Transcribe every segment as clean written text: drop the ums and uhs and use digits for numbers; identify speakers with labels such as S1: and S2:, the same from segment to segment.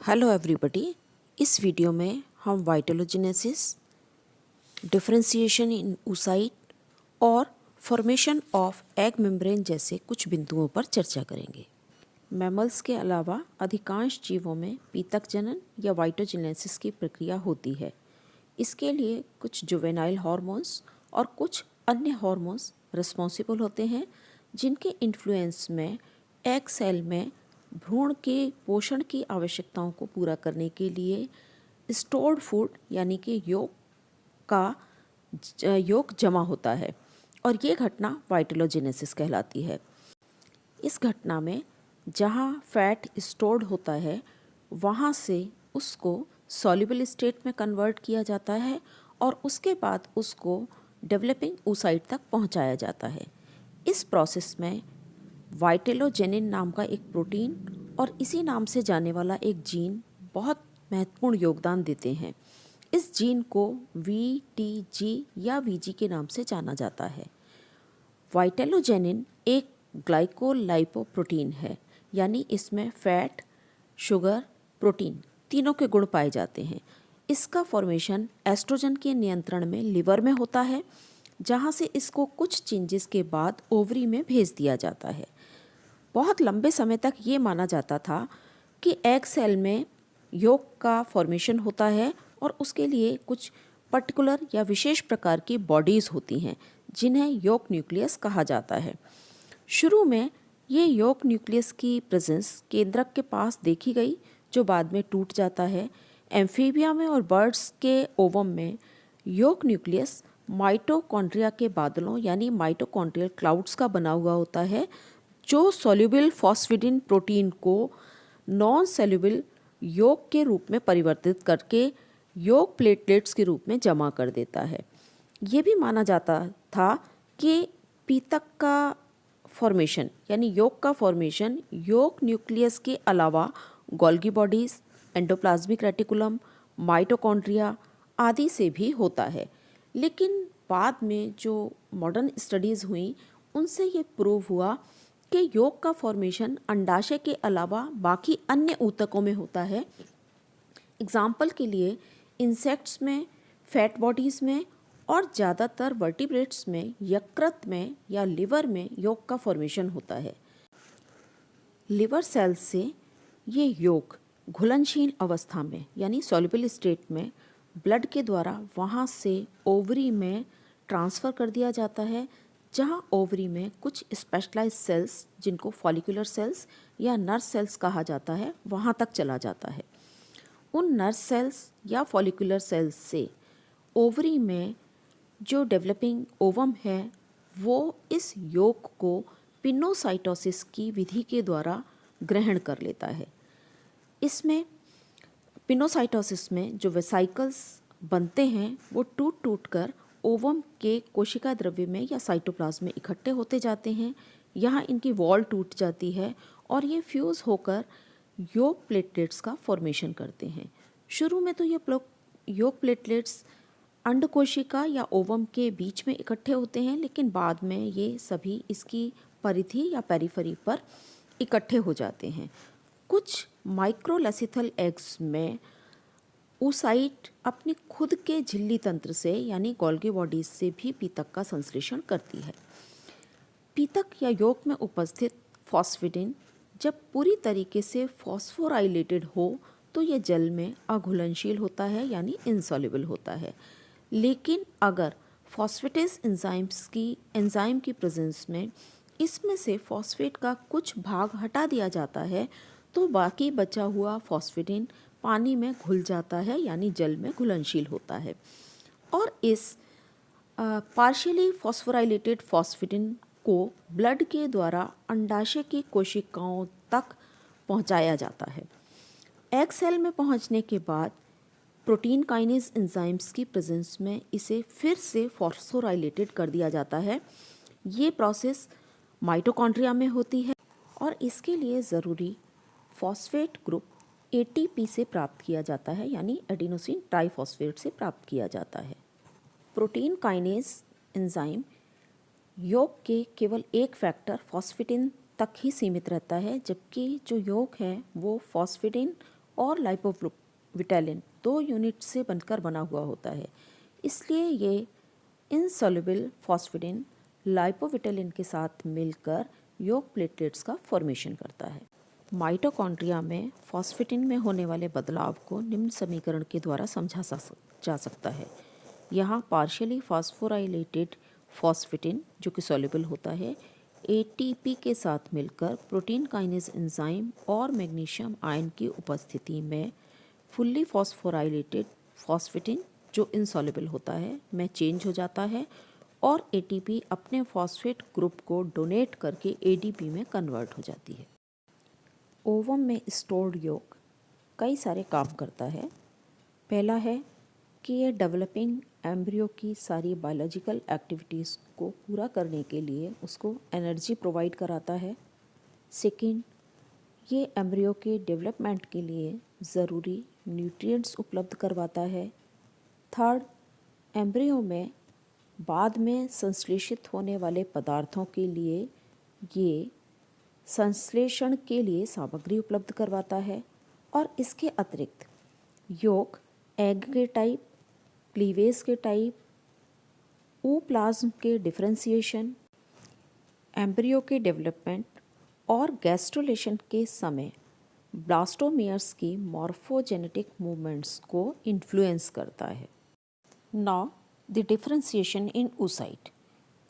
S1: Hello everybody. इस video में हम वाइटोलोजेनेसिस, डिफरेंशिएशन इन oocyte और फॉर्मेशन ऑफ एग मेम्ब्रेन जैसे कुछ बिंदुओं पर चर्चा करेंगे। मैमल्स के अलावा अधिकांश जीवों में पीतक जनन या वाइटोजेनेसिस की प्रक्रिया होती है। इसके लिए कुछ जुवेनाइल हार्मोन्स और कुछ अन्य हार्मोन्स रिस्पॉन्सिबल होते हैं, जिनके इन्फ्लुएंस में एग सेल में भ्रूण के पोषण की आवश्यकताओं को पूरा करने के लिए स्टोर्ड फूड यानी कि योग जमा होता है और ये घटना वाइटोलोजेनेसिस कहलाती है। इस घटना में जहाँ फैट स्टोर्ड होता है वहाँ से उसको सॉल्युबल स्टेट में कन्वर्ट किया जाता है और उसके बाद उसको डेवलपिंग oocyte तक पहुँचाया जाता है। इस प्रोसेस में वाइटेलोजेनिन नाम का एक प्रोटीन और इसी नाम से जाने वाला एक जीन बहुत महत्वपूर्ण योगदान देते हैं। इस जीन को VTG या VG के नाम से जाना जाता है। वाइटेलोजेनिन एक ग्लाइकोलाइपोप्रोटीन है, यानी इसमें फैट, शुगर, प्रोटीन तीनों के गुण पाए जाते हैं। इसका फॉर्मेशन एस्ट्रोजन के नियंत्रण में लिवर में होता है, जहाँ से इसको कुछ चेंजेस के बाद ओवरी में भेज दिया जाता है। बहुत लंबे समय तक ये माना जाता था कि एग सेल में योग का फॉर्मेशन होता है और उसके लिए कुछ पर्टिकुलर या विशेष प्रकार की बॉडीज़ होती हैं, जिन्हें योग न्यूक्लियस कहा जाता है। शुरू में ये योग न्यूक्लियस की प्रेजेंस केंद्रक के पास देखी गई, जो बाद में टूट जाता है। एम्फीबिया में और बर्ड्स के ओवम में योग न्यूक्लियस माइटोकॉन्ड्रिया के बादलों यानी माइटोकॉन्ड्रियल क्लाउड्स का बना हुआ होता है, जो सॉल्युबल फॉस्फेटिन प्रोटीन को नॉन सॉल्युबल योग के रूप में परिवर्तित करके योग प्लेटलेट्स के रूप में जमा कर देता है। ये भी माना जाता था कि पीतक का फॉर्मेशन यानी योग का फॉर्मेशन योग न्यूक्लियस के अलावा Golgi bodies, endoplasmic reticulum, mitochondria आदि से भी होता है। लेकिन बाद में जो मॉडर्न स्टडीज़ हुई उनसे ये प्रूव हुआ कि योग का फॉर्मेशन अंडाशय के अलावा बाकी अन्य ऊतकों में होता है। एग्जाम्पल के लिए इंसेक्ट्स में, फैट बॉडीज़ में और ज़्यादातर वर्टिब्रेट्स में, यकृत में या लिवर में योग का फॉर्मेशन होता है। लिवर सेल्स से ये योग घुलनशील अवस्था में यानी सॉल्युबल स्टेट में ब्लड के द्वारा वहाँ से ओवरी में ट्रांसफ़र कर दिया जाता है, जहाँ ओवरी में कुछ स्पेशलाइज्ड सेल्स, जिनको फॉलिकुलर सेल्स या नर्स सेल्स कहा जाता है, वहाँ तक चला जाता है। उन नर्स सेल्स या फॉलिकुलर सेल्स से ओवरी में जो डेवलपिंग ओवम है वो इस योग को पिनोसाइटोसिस की विधि के द्वारा ग्रहण कर लेता है। इसमें पिनोसाइटोसिस में जो वेसाइकल्स बनते हैं वो टूट टूट कर ओवम के कोशिका द्रव्य में या साइटोप्लाज्म में इकट्ठे होते जाते हैं। यहाँ इनकी वॉल टूट जाती है और ये फ्यूज़ होकर योग प्लेटलेट्स का फॉर्मेशन करते हैं। शुरू में तो ये योग प्लेटलेट्स अंड कोशिका या ओवम के बीच में इकट्ठे होते हैं, लेकिन बाद में ये सभी इसकी परिधि या पेरिफेरी पर इकट्ठे हो जाते हैं। कुछ माइक्रोलेसिथल एग्स में oocyte अपने खुद के झिल्ली तंत्र से यानी गोल्गी बॉडीज से भी पीतक का संश्लेषण करती है। पीतक या योग में उपस्थित फॉस्फेटिन जब पूरी तरीके से फॉस्फोराइलेटेड हो तो यह जल में अघुलनशील होता है यानी इनसॉल्युबल होता है। लेकिन अगर फॉस्फेटेस एंजाइम की प्रेजेंस में इसमें से फॉस्फेट का कुछ भाग हटा दिया जाता है तो बाकी बचा हुआ फॉस्फेटिन पानी में घुल जाता है यानी जल में घुलनशील होता है और इस पार्शियली फॉस्फोराइलेटेड फॉस्फेटिन को ब्लड के द्वारा अंडाशय की कोशिकाओं तक पहुंचाया जाता है। एग सेल में पहुंचने के बाद प्रोटीन काइनेज एंजाइम्स की प्रेजेंस में इसे फिर से फॉस्फोराइलेटेड कर दिया जाता है। ये प्रोसेस माइटोकॉन्ड्रिया में होती है और इसके लिए ज़रूरी फॉस्फेट ग्रुप ATP से प्राप्त किया जाता है यानी एडिनोसिन ट्राइफॉस्फेट से प्राप्त किया जाता है। प्रोटीन काइनेज एंजाइम योग के केवल एक फैक्टर फॉस्फेटिन तक ही सीमित रहता है, जबकि जो योग है वो फॉस्फेटिन और लाइपोविटालिन 2 यूनिट से बनकर बना हुआ होता है। इसलिए ये इनसॉल्युबल फॉस्फेटिन लाइपोविटालिन के साथ मिलकर योग प्लेटलेट्स का फॉर्मेशन करता है। माइटोकॉन्ड्रिया में फॉस्फेटिन में होने वाले बदलाव को निम्न समीकरण के द्वारा समझा जा सकता है। यहाँ पार्शियली फॉस्फोराइलेटेड फॉस्फेटिन जो कि सॉल्युबल होता है एटीपी के साथ मिलकर प्रोटीन काइनेज एंजाइम और मैग्नीशियम आयन की उपस्थिति में फुल्ली फॉस्फोराइलेटेड फॉस्फेटिन जो इनसॉल्युबल होता है में चेंज हो जाता है और एटीपी अपने फॉस्फेट ग्रुप को डोनेट करके एडीपी में कन्वर्ट हो जाती है। ओवम में स्टोर्ड योग कई सारे काम करता है। पहला है कि ये डेवलपिंग एम्ब्रियो की सारी बायोलॉजिकल एक्टिविटीज़ को पूरा करने के लिए उसको एनर्जी प्रोवाइड कराता है। सेकंड, ये एम्ब्रियो के डेवलपमेंट के लिए ज़रूरी न्यूट्रिएंट्स उपलब्ध करवाता है। थर्ड, एम्ब्रियो में बाद में संश्लेषित होने वाले पदार्थों के लिए ये संश्लेषण के लिए सामग्री उपलब्ध करवाता है। और इसके अतिरिक्त योग एग के टाइप, क्लीवेज के टाइप, ओप्लाज्म के डिफरेंशिएशन, एम्ब्रियो के डेवलपमेंट और गैस्ट्रुलेशन के समय ब्लास्टोमियर्स की मॉर्फोजेनेटिक मूवमेंट्स को इन्फ्लुएंस करता है। Now the differentiation in oocyte।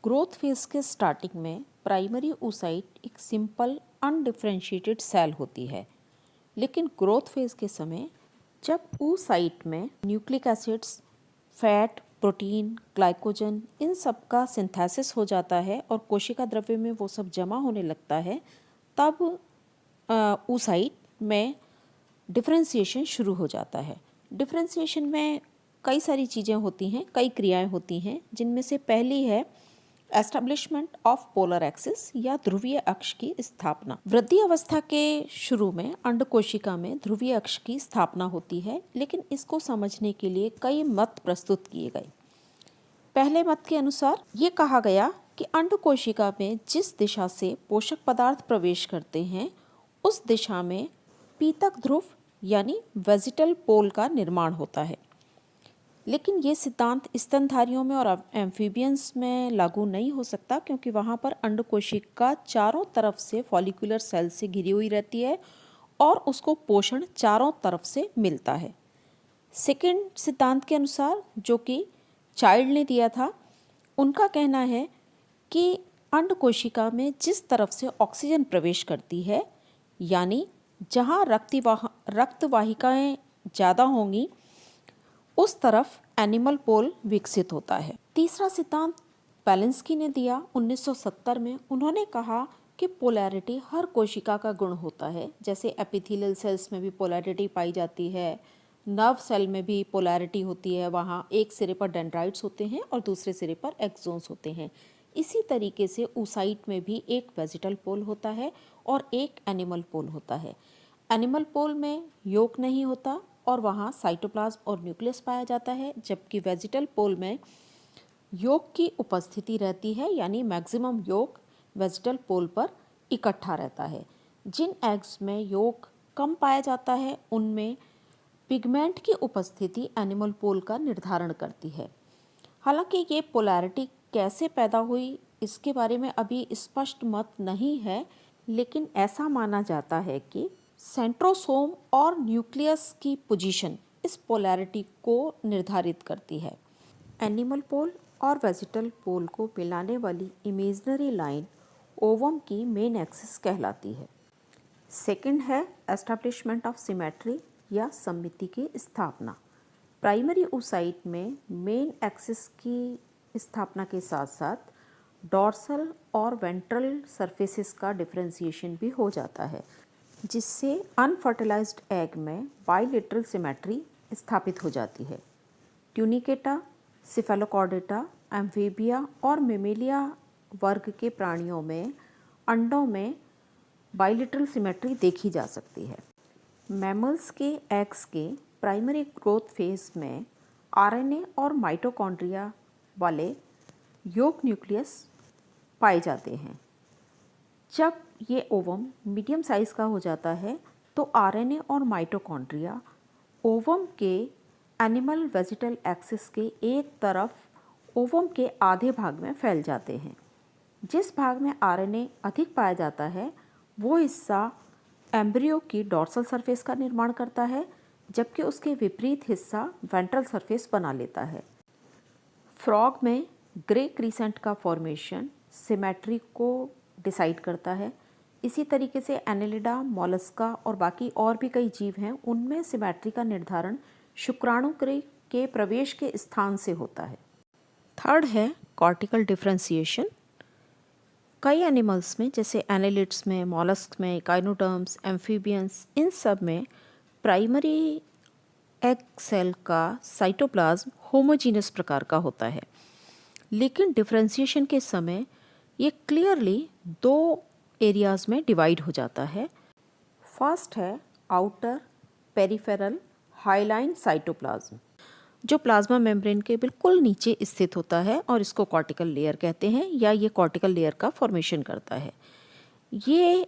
S1: Growth phase के स्टार्टिंग में प्राइमरी oocyte एक सिंपल अनडिफरेंशिएटेड सेल होती है, लेकिन ग्रोथ फेज के समय जब oocyte में nucleic acids, fat, protein, glycogen इन सब का सिंथेसिस हो जाता है और कोशिका द्रव्य में वो सब जमा होने लगता है, तब oocyte में डिफरेंशिएशन शुरू हो जाता है। डिफरेंशिएशन में कई सारी चीज़ें होती हैं, कई क्रियाएं होती हैं, जिनमें से पहली है एस्टेब्लिशमेंट ऑफ पोलर एक्सिस या ध्रुवीय अक्ष की स्थापना। वृद्धि अवस्था के शुरू में अंड कोशिका में ध्रुवीय अक्ष की स्थापना होती है, लेकिन इसको समझने के लिए कई मत प्रस्तुत किए गए। पहले मत के अनुसार ये कहा गया कि अंड कोशिका में जिस दिशा से पोषक पदार्थ प्रवेश करते हैं उस दिशा में पीतक ध्रुव यानी वेजिटल पोल का निर्माण होता है। लेकिन ये सिद्धांत स्तनधारियों में और एम्फीबियंस में लागू नहीं हो सकता, क्योंकि वहाँ पर अंड कोशिका चारों तरफ से फॉलिकुलर सेल से घिरी हुई रहती है और उसको पोषण चारों तरफ से मिलता है। सेकंड सिद्धांत के अनुसार, जो कि चाइल्ड ने दिया था, उनका कहना है कि अंड कोशिका में जिस तरफ से ऑक्सीजन प्रवेश करती है, यानी जहाँ रक्त वाहिकाएँ ज़्यादा होंगी उस तरफ एनिमल पोल विकसित होता है। तीसरा सिद्धांत पेलिंस्की ने दिया 1970 में। उन्होंने कहा कि पोलैरिटी हर कोशिका का गुण होता है। जैसे एपिथेलियल सेल्स में भी पोलैरिटी पाई जाती है, नर्व सेल में भी पोलैरिटी होती है, वहाँ एक सिरे पर डेंड्राइट्स होते हैं और दूसरे सिरे पर एक्सोन्स होते हैं। इसी तरीके से oocyte में भी एक वेजिटल पोल होता है और एक एनिमल पोल होता है। एनिमल पोल में योग नहीं होता और वहाँ साइटोप्लाज्म और न्यूक्लियस पाया जाता है, जबकि वेजिटल पोल में योग की उपस्थिति रहती है, यानी मैक्सिमम योग वेजिटल पोल पर इकट्ठा रहता है। जिन एग्स में योग कम पाया जाता है उनमें पिगमेंट की उपस्थिति एनिमल पोल का निर्धारण करती है। हालांकि ये पोलैरिटी कैसे पैदा हुई इसके बारे में अभी स्पष्ट मत नहीं है, लेकिन ऐसा माना जाता है कि सेंट्रोसोम और न्यूक्लियस की पोजीशन इस पोलैरिटी को निर्धारित करती है। एनिमल पोल और वेजिटल पोल को मिलाने वाली इमेजिनरी लाइन ओवम की मेन एक्सिस कहलाती है। सेकंड है एस्टैब्लिशमेंट ऑफ सिमेट्री या सममिति की स्थापना। प्राइमरी oocyte में मेन एक्सिस की स्थापना के साथ साथ डॉर्सल और वेंट्रल सरफेसेस का डिफरेंशिएशन भी हो जाता है, जिससे अनफर्टिलाइज्ड एग में बाइलेटरल सिमेट्री स्थापित हो जाती है। ट्यूनिकेटा, सिफेलोकॉर्डेटा, एम्फीबिया और मेमेलिया वर्ग के प्राणियों में अंडों में बाइलेटरल सिमेट्री देखी जा सकती है। मैमल्स के एग्स के प्राइमरी ग्रोथ फेज में आरएनए और माइटोकॉन्ड्रिया वाले योग न्यूक्लियस पाए जाते हैं। जब ये ओवम मीडियम साइज़ का हो जाता है तो आरएनए और माइटोकॉन्ड्रिया ओवम के एनिमल वेजिटल एक्सिस के एक तरफ ओवम के आधे भाग में फैल जाते हैं। जिस भाग में आरएनए अधिक पाया जाता है वो हिस्सा एम्ब्रियो की डॉर्सल सरफेस का निर्माण करता है, जबकि उसके विपरीत हिस्सा वेंट्रल सरफेस बना लेता है। फ्रॉग में ग्रे क्रीसेंट का फॉर्मेशन सिमेट्री को डिसाइड करता है। इसी तरीके से एनेलिडा, मोलस्का और बाकी और भी कई जीव हैं, उनमें सिमेट्री का निर्धारण शुक्राणु के प्रवेश के स्थान से होता है। थर्ड है कॉर्टिकल डिफरेंशिएशन। कई एनिमल्स में जैसे एनालिड्स में, मॉलस्क में, काइनोडर्म्स, एम्फीबियंस, इन सब में प्राइमरी एग सेल का साइटोप्लाज्म होमोजीनस प्रकार का होता है, लेकिन डिफरेंशिएशन के समय ये क्लियरली दो एरियाज में डिवाइड हो जाता है। फर्स्ट है आउटर पेरिफेरल हाइलाइन साइटोप्लाज्म, जो प्लाज्मा मेम्ब्रेन के बिल्कुल नीचे स्थित होता है और इसको कॉर्टिकल लेयर कहते हैं, या ये कॉर्टिकल लेयर का फॉर्मेशन करता है। ये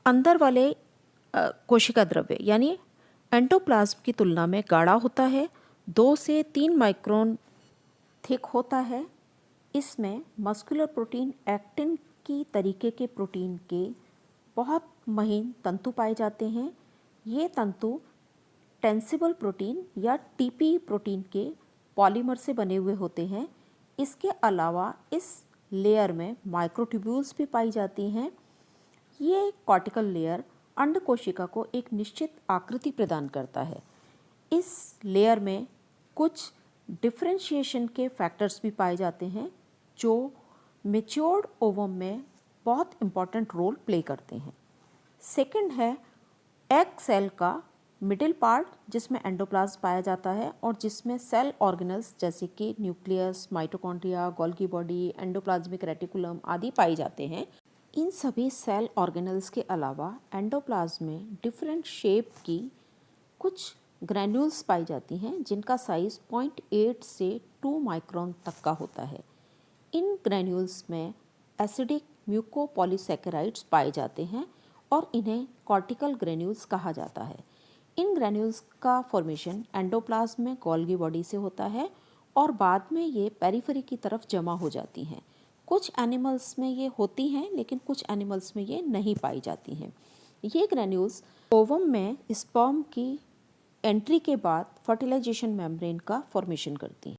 S1: अंदर वाले कोशिका द्रव्य यानी एंडोप्लाज्म की तुलना में गाढ़ा होता है, 2 से 3 माइक्रोन थिक होता है। इसमें मस्कुलर प्रोटीन एक्टिन की तरीके के प्रोटीन के बहुत महीन तंतु पाए जाते हैं। ये तंतु टेंसिबल प्रोटीन या टीपी प्रोटीन के पॉलीमर से बने हुए होते हैं। इसके अलावा इस लेयर में माइक्रोट्यूब्यूल्स भी पाई जाती हैं। ये कॉर्टिकल लेयर अंड कोशिका को एक निश्चित आकृति प्रदान करता है। इस लेयर में कुछ डिफरेंशिएशन के फैक्टर्स भी पाए जाते हैं जो मैच्योर्ड ओवम में बहुत इम्पॉर्टेंट रोल प्ले करते हैं। सेकंड है एग सेल का मिडिल पार्ट, जिसमें एंडोप्लाज्म पाया जाता है और जिसमें सेल ऑर्गेनल्स जैसे कि nucleus, mitochondria, Golgi body, endoplasmic reticulum आदि पाए जाते हैं। इन सभी सेल ऑर्गेनल्स के अलावा एंडोप्लाज्म में डिफरेंट शेप की कुछ ग्रैन्यूल्स पाई जाती हैं जिनका साइज 0.8 से 2 माइक्रोन तक का होता है। इन ग्रैन्यूल्स में एसिडिक म्यूकोपॉलीसैकेराइड्स पाए जाते हैं और इन्हें कॉर्टिकल ग्रैन्यूल्स कहा जाता है। इन ग्रैन्यूल्स का फॉर्मेशन एंडोप्लाज्म में गोल्गी बॉडी से होता है और बाद में ये पेरिफेरी की तरफ जमा हो जाती हैं। कुछ एनिमल्स में ये होती हैं, लेकिन कुछ एनिमल्स में ये नहीं पाई जाती हैं। ये ग्रैन्यूल्स ओवम में स्पर्म की एंट्री के बाद फर्टिलाइजेशन मेम्ब्रेन का फॉर्मेशन करती हैं।